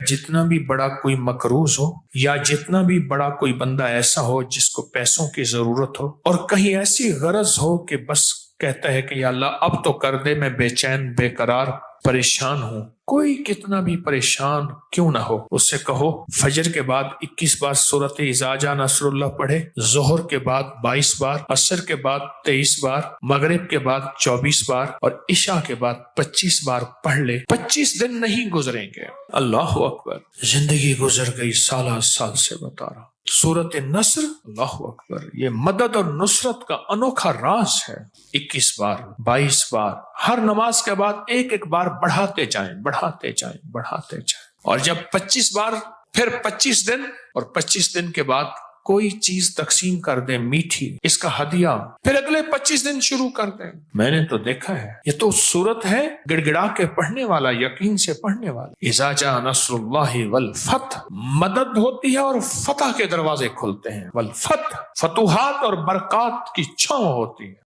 جتنا بھی بڑا کوئی مقروض ہو یا جتنا بھی بڑا کوئی بندہ ایسا ہو جس کو پیسوں کی ضرورت ہو اور کہیں ایسی غرض ہو کہ بس کہتا ہے کہ یا اللہ اب تو کر دے، میں بے چین بے قرار پریشان ہوں، کوئی کتنا بھی پریشان کیوں نہ ہو، اس سے کہو فجر کے بعد 21 بار سورۃ اذا جاء نصر اللہ پڑھے، ظہر کے بعد 22 بار، عصر کے بعد 23 بار، مغرب کے بعد 24 بار اور عشاء کے بعد 25 بار پڑھ لے۔ 25 دن نہیں گزریں گے، اللہ اکبر، زندگی گزر گئی سالہ سال سے بتا رہا۔ سورۃ النصر، اللہ اکبر، یہ مدد اور نصرت کا انوکھا راز ہے۔ 21 بار، 22 بار، ہر نماز کے بعد ایک ایک بار بڑھاتے جائیں بڑھاتے جائیں بڑھاتے جائیں، اور جب 25 بار، پھر 25 دن، اور 25 دن کے بعد کوئی چیز تقسیم کر دیں میٹھی، اس کا ہدیہ، پھر اگلے 25 دن شروع کر دیں۔ میں نے تو دیکھا ہے، یہ تو صورت ہے گڑ گڑا کے پڑھنے والا، یقین سے پڑھنے والا۔ اذا جاء نصر اللہ والفتح، مدد ہوتی ہے اور فتح کے دروازے کھلتے ہیں، والفتح، فتوحات اور برکات کی چھاؤں ہوتی ہے۔